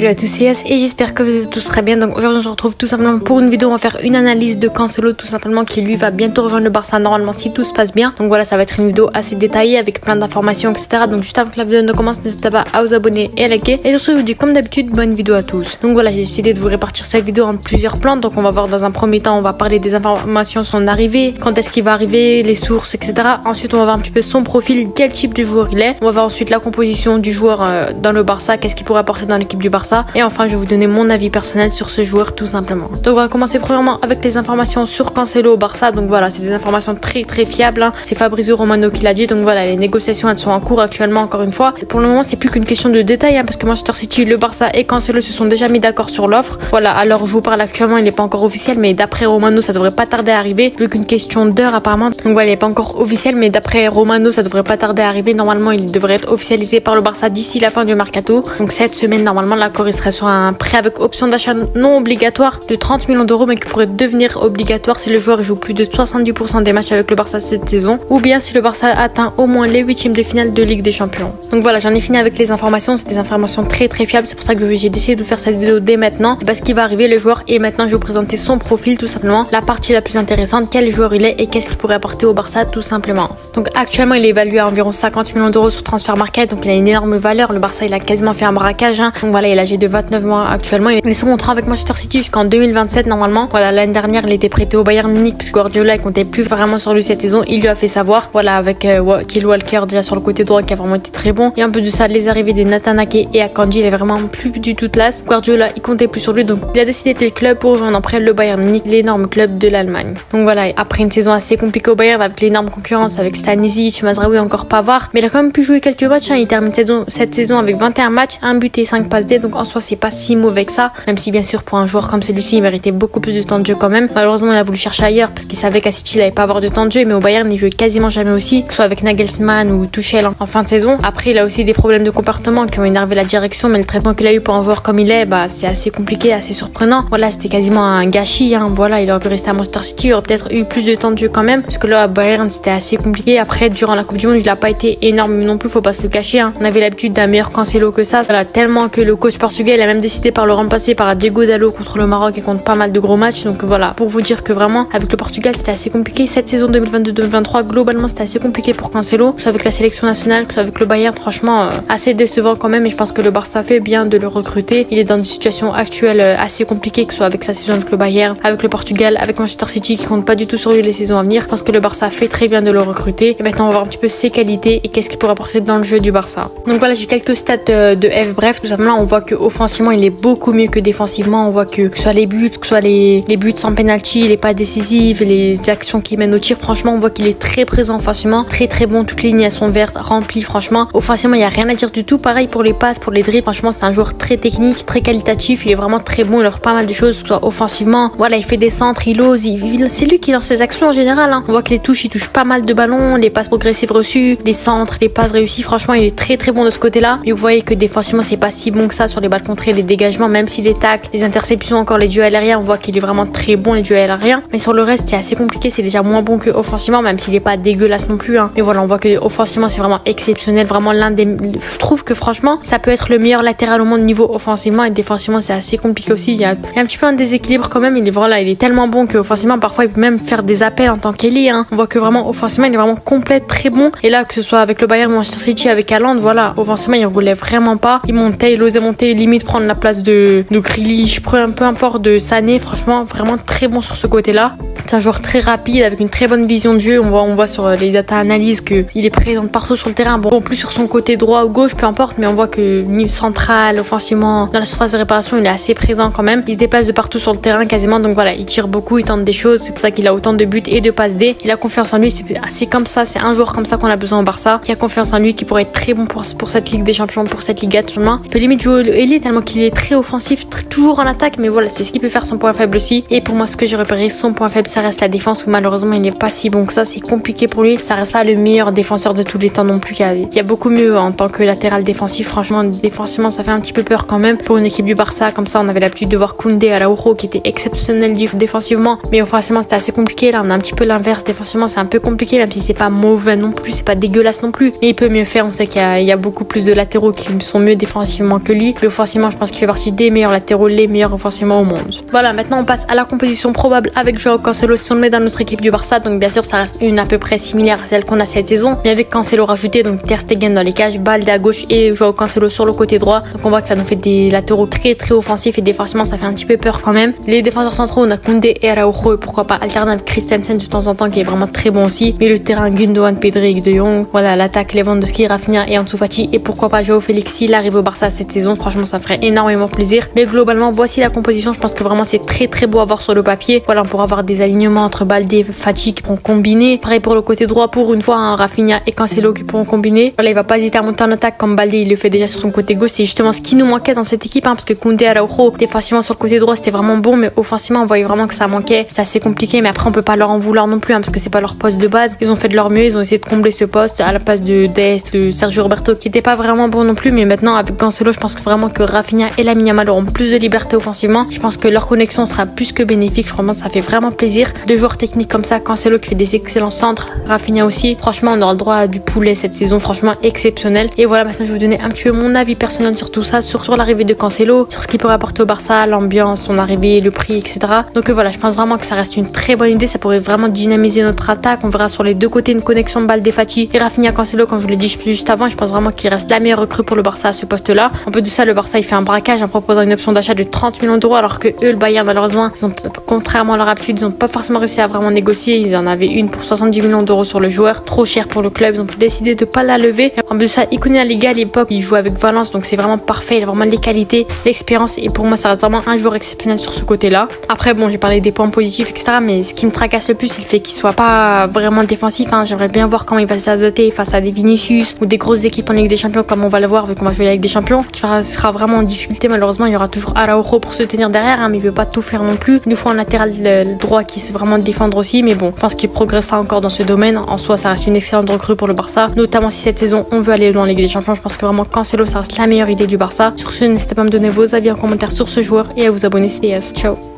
Salut à tous, c'est Yas et j'espère que vous êtes tous très bien. Donc aujourd'hui on se retrouve tout simplement pour une vidéo. On va faire une analyse de Cancelo tout simplement, qui lui va bientôt rejoindre le Barça normalement si tout se passe bien. Donc voilà, ça va être une vidéo assez détaillée avec plein d'informations etc. Donc juste avant que la vidéo ne commence, n'hésitez pas à vous abonner et à liker. Et surtout je vous dis comme d'habitude bonne vidéo à tous. Donc voilà, j'ai décidé de vous répartir cette vidéo en plusieurs plans. Donc on va voir dans un premier temps, on va parler des informations sur son arrivée, quand est-ce qu'il va arriver, les sources etc. Ensuite on va voir un petit peu son profil, quel type de joueur il est. On va voir ensuite la composition du joueur dans le Barça, qu'est-ce qu'il pourrait apporter dans l'équipe du Barça. Et enfin je vais vous donner mon avis personnel sur ce joueur tout simplement. Donc on va commencer premièrement avec les informations sur Cancelo au Barça. Donc voilà, c'est des informations très fiables hein. C'est Fabrizio Romano qui l'a dit. Donc voilà, les négociations elles sont en cours actuellement encore une fois. Pour le moment c'est plus qu'une question de détail hein, parce que Manchester City, le Barça et Cancelo se sont déjà mis d'accord sur l'offre. Voilà, alors je vous parle actuellement, il n'est pas encore officiel, mais d'après Romano ça devrait pas tarder à arriver, plus qu'une question d'heure apparemment. Donc voilà, il n'est pas encore officiel, mais d'après Romano ça devrait pas tarder à arriver. Normalement il devrait être officialisé par le Barça d'ici la fin du mercato. Donc cette semaine normalement l'accord il serait sur un prêt avec option d'achat non obligatoire de 30 millions d'euros, mais qui pourrait devenir obligatoire si le joueur joue plus de 70% des matchs avec le Barça cette saison, ou bien si le Barça atteint au moins les huitièmes de finale de Ligue des Champions. Donc voilà, j'en ai fini avec les informations. C'est des informations très fiables, c'est pour ça que j'ai décidé de faire cette vidéo dès maintenant, parce qu'il va arriver le joueur. Et maintenant je vais vous présenter son profil tout simplement, la partie la plus intéressante, quel joueur il est et qu'est-ce qu'il pourrait apporter au Barça tout simplement. Donc actuellement il est évalué à environ 50 millions d'euros sur Transfermarkt, donc il a une énorme valeur. Le Barça il a quasiment fait un braquage hein. Donc voilà, il est âgé de 29 mois actuellement. Il est sous contrat avec Manchester City jusqu'en 2027 normalement. Voilà, l'année dernière il était prêté au Bayern Munich puisque Guardiola il comptait plus vraiment sur lui cette saison. Il lui a fait savoir, voilà, avec Kyle Walker déjà sur le côté droit qui a vraiment été très bon. Et en plus de ça, les arrivées de Nathan Ake et Akanji, il est vraiment plus du tout de classe. Guardiola il comptait plus sur lui, donc il a décidé de le club pour rejoindre après le Bayern Munich, l'énorme club de l'Allemagne. Donc voilà, après une saison assez compliquée au Bayern avec l'énorme concurrence avec Stanisic, Mazraoui, encore Pavard, mais il a quand même pu jouer quelques matchs hein. Il termine cette saison avec 21 matchs, 1 but et 5 passes D, donc en soi c'est pas si mauvais que ça, même si bien sûr pour un joueur comme celui-ci il méritait beaucoup plus de temps de jeu quand même. Malheureusement il a voulu chercher ailleurs parce qu'il savait qu'à City il allait pas avoir de temps de jeu, mais au Bayern il jouait quasiment jamais aussi, que ce soit avec Nagelsmann ou Tuchel en fin de saison. Après il a aussi des problèmes de comportement qui ont énervé la direction, mais le traitement qu'il a eu pour un joueur comme il est, bah c'est assez compliqué, assez surprenant. Voilà, c'était quasiment un gâchis hein. Voilà, il aurait pu rester à Manchester City, il aurait peut-être eu plus de temps de jeu quand même, parce que là à Bayern c'était assez compliqué. Après durant la Coupe du Monde il a pas été énorme non plus, faut pas se le cacher hein. On avait l'habitude d'un meilleur Cancelo que ça. Voilà, tellement que le coach portugais il a même décidé par le remplacer par Diego Dalot contre le Maroc et contre pas mal de gros matchs. Donc voilà, pour vous dire que vraiment avec le Portugal c'était assez compliqué. Cette saison 2022-2023 globalement c'était assez compliqué pour Cancelo, soit avec la sélection nationale, soit avec le Bayern. Franchement assez décevant quand même, et je pense que le Barça fait bien de le recruter. Il est dans une situation actuelle assez compliquée, que ce soit avec sa saison avec le Bayern, avec le Portugal, avec Manchester City qui compte pas du tout sur lui les saisons à venir. Je pense que le Barça fait très bien de le recruter. Et maintenant on va voir un petit peu ses qualités et qu'est-ce qu'il pourrait apporter dans le jeu du Barça. Donc voilà, j'ai quelques stats de F. Bref, tout simplement on voit que offensivement il est beaucoup mieux que défensivement. On voit que ce soit les buts, que ce soit les buts sans penalty, les passes décisives, les actions qui mènent au tir, franchement on voit qu'il est très présent offensivement, très bon. Toutes les lignes elles sont vertes, remplies. Franchement offensivement il n'y a rien à dire du tout. Pareil pour les passes, pour les dribbles, franchement c'est un joueur très technique, très qualitatif. Il est vraiment très bon, il offre pas mal de choses, que ce soit offensivement. Voilà, il fait des centres, il ose, c'est lui qui lance ses actions en général hein. On voit que les touches, il touche pas mal de ballons, les passes progressives reçues, les centres, les passes réussies. Franchement il est très bon de ce côté là. Et vous voyez que défensivement c'est pas si bon que ça sur les balles contrées, les dégagements, même si les tacles, les interceptions, encore les duels aériens, on voit qu'il est vraiment très bon les duels aériens. Mais sur le reste c'est assez compliqué, c'est déjà moins bon que offensivement, même s'il est pas dégueulasse non plus hein. Mais voilà, on voit que offensivement c'est vraiment exceptionnel, vraiment l'un des, je trouve que franchement ça peut être le meilleur latéral au monde niveau offensivement, et défensivement c'est assez compliqué aussi. Il y a un petit peu un déséquilibre quand même. Il est tellement bon que offensivement parfois il peut même faire des appels en tant qu'ailier hein. On voit que vraiment offensivement il est vraiment complet, très bon. Et là que ce soit avec le Bayern, Manchester City, avec Haaland, voilà, offensivement il roulait vraiment pas. Il montait, il osait monter, limite prendre la place de Grealish, peu importe, de Sané. Franchement vraiment très bon sur ce côté là. C'est un joueur très rapide avec une très bonne vision de jeu. On voit sur les data analyses qu'il est présent partout sur le terrain. Bon, plus sur son côté droit ou gauche, peu importe, mais on voit que niveau central, offensivement, dans la surface de réparation, il est assez présent quand même. Il se déplace de partout sur le terrain quasiment. Donc voilà, il tire beaucoup, il tente des choses. C'est pour ça qu'il a autant de buts et de passes D. Il a confiance en lui. C'est comme ça, c'est un joueur comme ça qu'on a besoin au Barça, qui a confiance en lui, qui pourrait être très bon pour cette Ligue des Champions, pour cette Liga tout le monde. Il peut limite jouer l'élite tellement qu'il est très offensif, toujours en attaque. Mais voilà, c'est ce qui peut faire son point faible aussi. Et pour moi, ce que j'ai repéré, son point faible, ça reste la défense, où malheureusement il n'est pas si bon que ça. C'est compliqué pour lui. Ça reste pas le meilleur défenseur de tous les temps non plus. Il y a beaucoup mieux en tant que latéral défensif. Franchement, défensivement, ça fait un petit peu peur quand même pour une équipe du Barça. Comme ça, on avait l'habitude de voir Koundé, Araujo qui était exceptionnel défensivement, mais offensivement c'était assez compliqué. Là, on a un petit peu l'inverse. Défensivement, c'est un peu compliqué, même si c'est pas mauvais non plus, c'est pas dégueulasse non plus. Mais il peut mieux faire. On sait qu'il y a beaucoup plus de latéraux qui sont mieux défensivement que lui. Mais offensivement, je pense qu'il fait partie des meilleurs latéraux, les meilleurs offensivement au monde. Voilà, maintenant on passe à la composition probable avec Joao Cancelo si on le met dans notre équipe du Barça. Donc bien sûr, ça reste une à peu près similaire à celle qu'on a cette saison, mais avec Cancelo rajouté, donc Ter Stegen dans les cages, Balde à gauche et Joao Cancelo sur le côté droit. Donc on voit que ça nous fait des latéraux très très offensifs et défensivement ça fait un petit peu peur quand même. Les défenseurs centraux, on a Koundé et Araujo, et pourquoi pas alterner avec Christensen de temps en temps qui est vraiment très bon aussi. Mais le terrain, Gundogan, Pedri, De Jong, voilà, l'attaque, Lewandowski, Rafinha et Ansu Fati, et pourquoi pas Joao Félix s'il arrive au Barça cette saison. Franchement, ça ferait énormément plaisir. Mais globalement, voici la composition. Je pense que vraiment c'est très très beau à voir sur le papier. Voilà, on pourra avoir des alignements entre Balde et Fati qui pourront combiner. Pareil pour le côté droit, pour une fois, hein, Rafinha et Cancelo qui pourront combiner. Voilà, il va pas hésiter à monter en attaque comme Balde, il le fait déjà sur son côté gauche. C'est justement ce qui nous manquait dans cette équipe, hein, parce que Koundé, Araujo, défensivement sur le côté droit, c'était vraiment bon, mais offensivement, on voyait vraiment que ça manquait. C'est assez compliqué, mais après, on peut pas leur en vouloir non plus, hein, parce que c'est pas leur poste de base. Ils ont fait de leur mieux, ils ont essayé de combler ce poste à la place de Dest, de Sergio Roberto, qui était pas vraiment bon non plus, mais maintenant, avec Cancelo, je pense que vraiment que Rafinha et Lamine Yamal auront plus de liberté offensivement. Je pense que leur connexion sera plus que bénéfique. Vraiment, ça fait vraiment plaisir. Deux joueurs techniques comme ça, Cancelo qui fait des excellents centres, Rafinha aussi. Franchement, on aura le droit à du poulet cette saison, franchement exceptionnel. Et voilà, maintenant, je vais vous donner un petit peu mon avis personnel sur tout ça, sur l'arrivée de Cancelo, sur ce qu'il pourrait apporter au Barça, l'ambiance, son arrivée, le prix, etc. Donc voilà, je pense vraiment que ça reste une très bonne idée. Ça pourrait vraiment dynamiser notre attaque. On verra sur les deux côtés une connexion Balde Fati et Rafinha Cancelo, comme je vous l'ai dit juste avant. Je pense vraiment qu'il reste la meilleure recrue pour le Barça à ce poste-là. En plus de ça, le Barça il fait un braquage en proposant une option d'achat de 30 millions d'euros, alors que eux, le Bayern, malheureusement, ils ont, contrairement à leur habitude, ils n'ont pas forcément réussi à vraiment négocier. Ils en avaient une pour 70 millions d'euros sur le joueur, trop cher pour le club. Ils ont décidé de pas la lever. En plus de ça, il connaît la Liga à l'époque, il joue avec Valence, donc c'est vraiment parfait. Il a vraiment les qualités, l'expérience, et pour moi, ça reste vraiment un joueur exceptionnel sur ce côté-là. Après, bon, j'ai parlé des points positifs, etc. Mais ce qui me tracasse le plus, c'est le fait qu'il soit pas vraiment défensif. Hein. J'aimerais bien voir comment il va s'adapter face à des Vinicius ou des grosses équipes en Ligue des Champions, comme on va le voir vu qu'on va jouer avec des champions, qui sera vraiment en difficulté. Malheureusement, il y aura toujours Araujo pour se tenir derrière, hein, mais il peut pas tout faire non plus. Il nous faut un latéral droit qui sait vraiment défendre aussi, mais bon, je pense qu'il progressera encore dans ce domaine. En soi, ça reste une excellente recrue pour le Barça, notamment si cette saison on veut aller dans la Ligue des Champions. Je pense que vraiment Cancelo, ça reste la meilleure idée du Barça. Sur ce, n'hésitez pas à me donner vos avis en commentaire sur ce joueur et à vous abonner. Ciao.